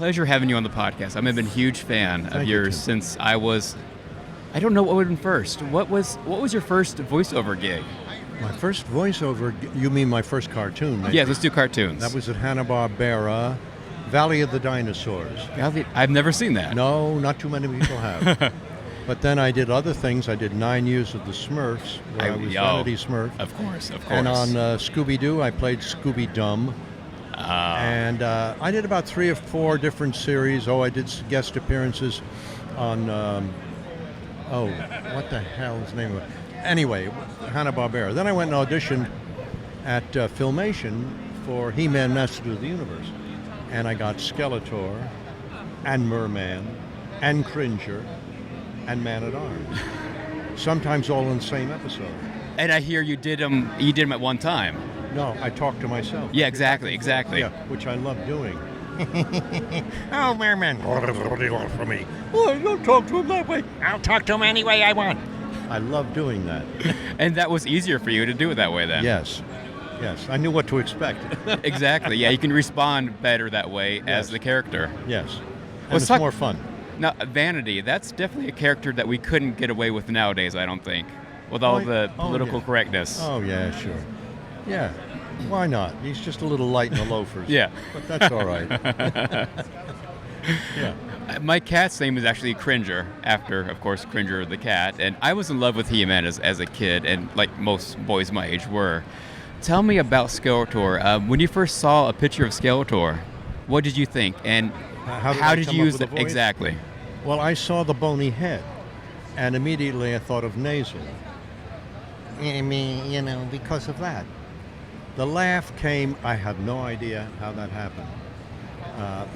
pleasure having you on the podcast. I've been a huge fan of yours since I was, I don't know what would have been first. What was your first voiceover gig? My first voiceover, you mean my first cartoon? Maybe? Yes, let's do cartoons. That was at Hanna-Barbera, Valley of the Dinosaurs. I've never seen that. No, not too many people have. But then I did other things. I did 9 years of the Smurfs, where I was Vanity Smurf. Of course. And on Scooby-Doo, I played Scooby-Dum. And I did about 3 or 4 different series. I did guest appearances on, what the hell's the name of it? Anyway, Hanna-Barbera. Then I went and auditioned at Filmation for He-Man Master of the Universe. And I got Skeletor, and Merman, and Cringer, and Man-at-Arms. Sometimes all in the same episode. And I hear you did them at one time. No, I talk to myself. Yeah, exactly. Yeah, which I love doing. Oh, Merman, what do you want from me? Oh, don't talk to him that way. I'll talk to him any way I want. I love doing that. And that was easier for you to do it that way then? Yes, I knew what to expect. Exactly, yeah, you can respond better that way as the character. Yes, and it's more fun. Now, Vanity, that's definitely a character that we couldn't get away with nowadays, I don't think, with all the political correctness. Oh, yeah, sure. Yeah, why not? He's just a little light in the loafers. Yeah. But that's all right. Yeah. My cat's name is actually Cringer, after, of course, Cringer the cat, and I was in love with He-Man as a kid, and like most boys my age were. Tell me about Skeletor. When you first saw a picture of Skeletor, what did you think, and how did you use it exactly? Well, I saw the bony head, and immediately I thought of nasal. I mean, because of that. The laugh came, I have no idea how that happened.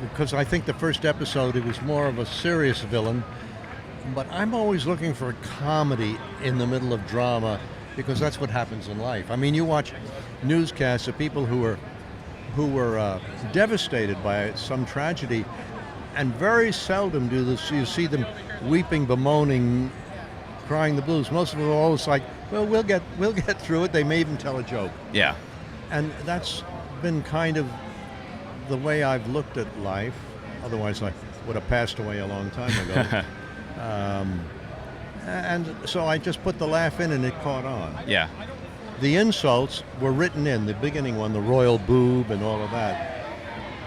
Because I think the first episode, it was more of a serious villain, but I'm always looking for comedy in the middle of drama, because that's what happens in life. I mean, you watch newscasts of people who were devastated by some tragedy, and very seldom you see them weeping, bemoaning, crying the blues. Most of them are always like, well, we'll get through it. They may even tell a joke. Yeah. And that's been kind of the way I've looked at life. Otherwise, I would have passed away a long time ago. And so I just put the laugh in, and it caught on. Yeah. The insults were written in, the beginning one, the royal boob and all of that.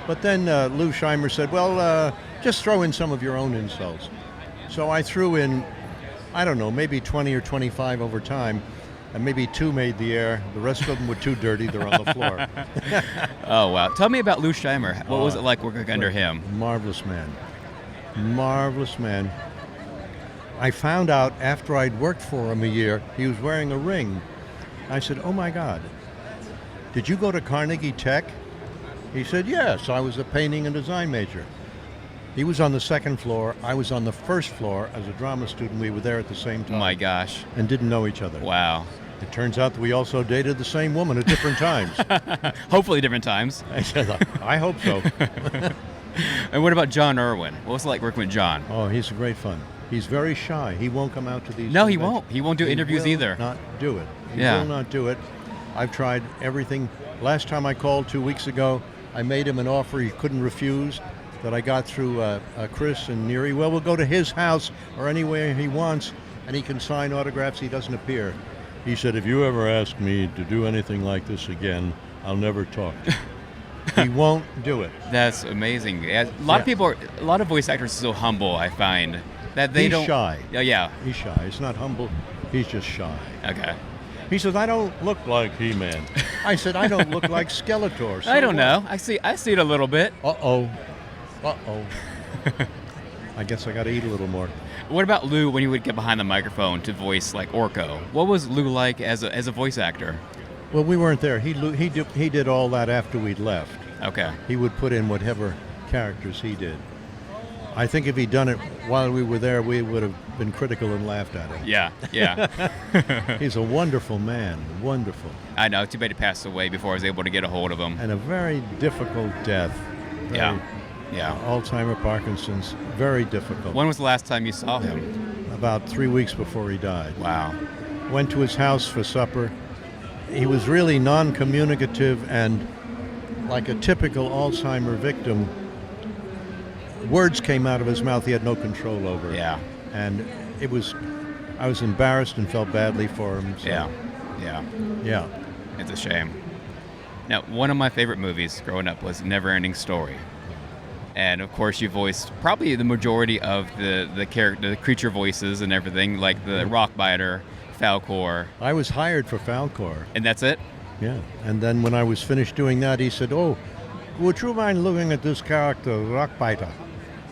But then Lou Scheimer said, well, just throw in some of your own insults. So I threw in, I don't know, maybe 20 or 25 over time, and maybe 2 made the air. The rest of them were too dirty. They're on the floor. Oh, wow. Tell me about Lou Scheimer. What was it like working under him? Marvelous man. Marvelous man. I found out after I'd worked for him a year, he was wearing a ring. I said, oh my God, did you go to Carnegie Tech? He said, yes, I was a painting and design major. He was on the 2nd floor, I was on the 1st floor as a drama student. We were there at the same time. Oh my gosh. And didn't know each other. Wow. It turns out that we also dated the same woman at different times. Hopefully different times. I said, I hope so. And what about John Irwin? What was it like working with John? Oh, he's great fun. He's very shy. He won't come out to these No, events. he won't. He won't do interviews either. Not do it. He will not do it. I've tried everything. Last time I called 2 weeks ago, I made him an offer he couldn't refuse that I got through Chris and Neary. Well, we'll go to his house or anywhere he wants, and he can sign autographs. He doesn't appear. He said, if you ever ask me to do anything like this again, I'll never talk to you. He won't do it. That's amazing. A lot of voice actors are so humble, I find. That they don't. He's shy. Yeah. He's shy. He's not humble. He's just shy. Okay. He says, I don't look like He-Man. I said, I don't look like Skeletor. So I don't know. I see it a little bit. Uh-oh. I guess I got to eat a little more. What about Lou when he would get behind the microphone to voice like Orko? What was Lou like as a voice actor? Well, we weren't there. He did all that after we'd left. Okay. He would put in whatever characters he did. I think if he'd done it while we were there, we would have been critical and laughed at him. Yeah. He's a wonderful man, wonderful. I know, too bad he passed away before I was able to get a hold of him. And a very difficult death. Yeah. Alzheimer, Parkinson's, very difficult. When was the last time you saw him? About 3 weeks before he died. Wow. Went to his house for supper. He was really non-communicative and like a typical Alzheimer victim, words came out of his mouth he had no control over. Yeah. And I was embarrassed and felt badly for him. So. Yeah. It's a shame. Now, one of my favorite movies growing up was NeverEnding Story. And of course, you voiced probably the majority of the character, the creature voices and everything, like the Rockbiter, Falcor. I was hired for Falcor. And that's it? Yeah. And then when I was finished doing that, he said, "Oh, would you mind looking at this character, Rockbiter?"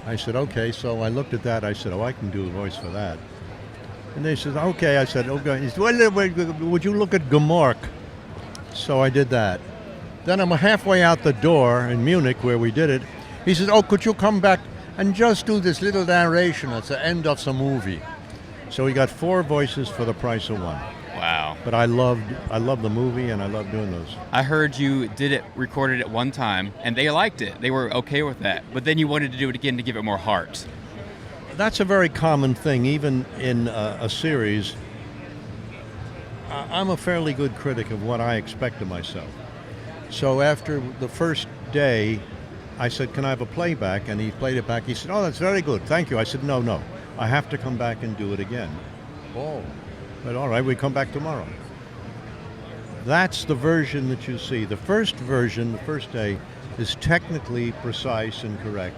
I said, "Okay." So I looked at that. I said, "Oh, I can do the voice for that." And they said, "Okay." I said, "Okay." He said, "Well, would you look at Gamork?" So I did that. Then I'm halfway out the door in Munich where we did it. He said, "Oh, could you come back and just do this little narration at the end of the movie?" So we got 4 voices for the price of 1. Wow. But I loved the movie and I loved doing those. I heard you recorded it one time, and they liked it. They were okay with that. But then you wanted to do it again to give it more heart. That's a very common thing, even in a series. I'm a fairly good critic of what I expect of myself. So after the first day, I said, "Can I have a playback?" And he played it back. He said, "Oh, that's very good. Thank you." I said, No. I have to come back and do it again." "Oh." But all right, we come back tomorrow. That's the version that you see. The first version, the first day, is technically precise and correct.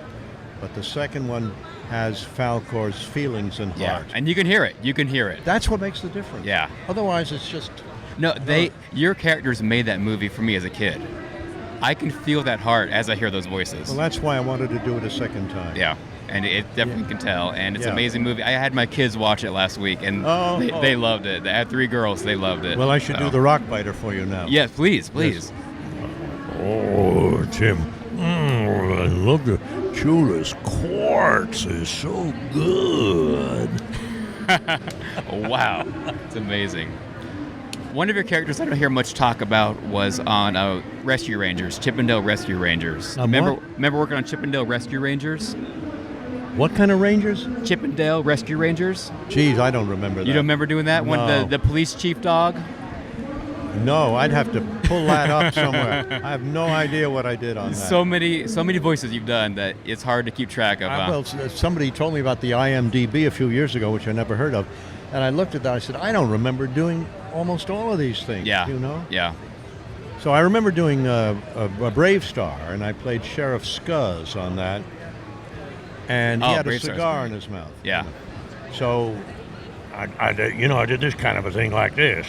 But the second one has Falcor's feelings and heart. And you can hear it. You can hear it. That's what makes the difference. Yeah. Otherwise, it's just... No, your characters made that movie for me as a kid. I can feel that heart as I hear those voices. Well, that's why I wanted to do it a second time. Yeah, and it definitely can tell. And it's an Yeah. amazing movie. I had my kids watch it last week, and they loved it. I had 3 girls. They loved it. Well, I should do the Rockbiter for you now. Yes, please. Yes. "Oh, Tim, I love the Chula's quartz is so good." Wow, it's amazing. One of your characters I don't hear much talk about was on Rescue Rangers, Chippendale Rescue Rangers. Remember working on Chippendale Rescue Rangers? What kind of Rangers? Chippendale Rescue Rangers? Geez, I don't remember that. You don't remember doing that? No. When the police chief dog? No, I'd have to pull that up somewhere. I have no idea what I did on that. So many voices you've done that it's hard to keep track of. Well, somebody told me about the IMDb a few years ago, which I never heard of. And I looked at that, I said, I don't remember doing almost all of these things, you know? Yeah. So I remember doing a Brave Star, and I played Sheriff Scuzz on that. And he had a cigar in his mouth. Yeah. So I did this kind of a thing like this.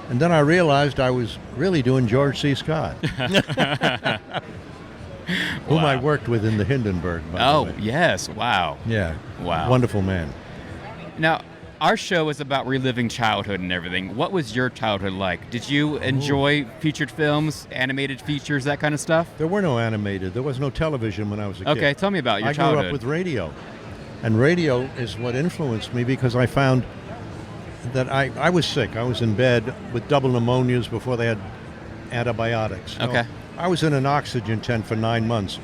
And then I realized I was really doing George C. Scott, whom I worked with in the Hindenburg, by the way. Yes. Wow. Yeah. Wow. Wonderful man. Now, our show is about reliving childhood and everything. What was your childhood like? Did you enjoy featured films, animated features, that kind of stuff? There were no animated. There was no television when I was a kid. Okay, tell me about your childhood. I grew up with radio. And radio is what influenced me because I found that I was sick. I was in bed with double pneumonias before they had antibiotics. So okay. I was in an oxygen tent for 9 months.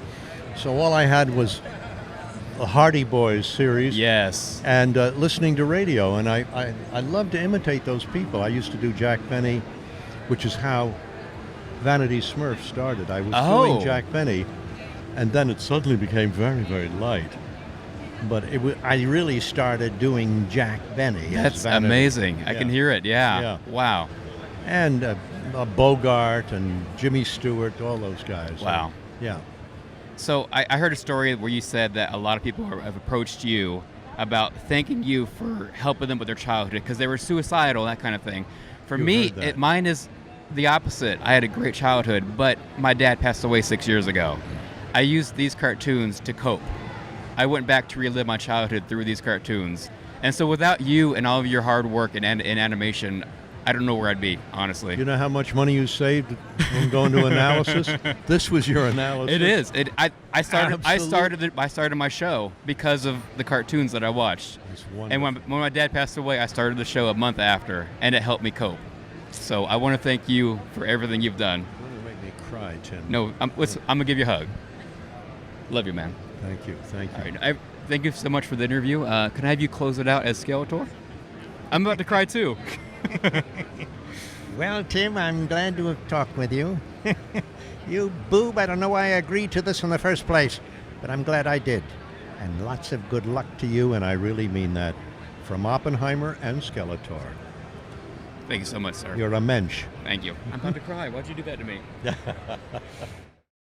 So all I had was a Hardy Boys series. Yes. And listening to radio. And I love to imitate those people. I used to do Jack Benny, which is how Vanity Smurfs started. I was doing Jack Benny, and then it suddenly became very, very light. But I really started doing Jack Benny. That's amazing. I can hear it. Yeah. Wow. And Bogart and Jimmy Stewart, all those guys. Wow. Yeah. So I heard a story where you said that a lot of people have approached you about thanking you for helping them with their childhood because they were suicidal, that kind of thing. For me, mine is the opposite. I had a great childhood, but my dad passed away 6 years ago. I used these cartoons to cope. I went back to relive my childhood through these cartoons. And so without you and all of your hard work in animation, I don't know where I'd be, honestly. You know how much money you saved when going to analysis? This was your analysis. It is. I started my show because of the cartoons that I watched. And when my dad passed away, I started the show a month after, and it helped me cope. So I want to thank you for everything you've done. You're going to make me cry, Tim. No, I'm going to give you a hug. Love you, man. Thank you. Thank you. All right. Thank you so much for the interview. Can I have you close it out as Skeletor? I'm about to cry, too. Well, Tim, I'm glad to have talked with you. You boob, I don't know why I agreed to this in the first place, but I'm glad I did. And lots of good luck to you, and I really mean that. From Oppenheimer and Skeletor. Thank you so much, sir. You're a mensch. Thank you. I'm about to cry. Why'd you do that to me?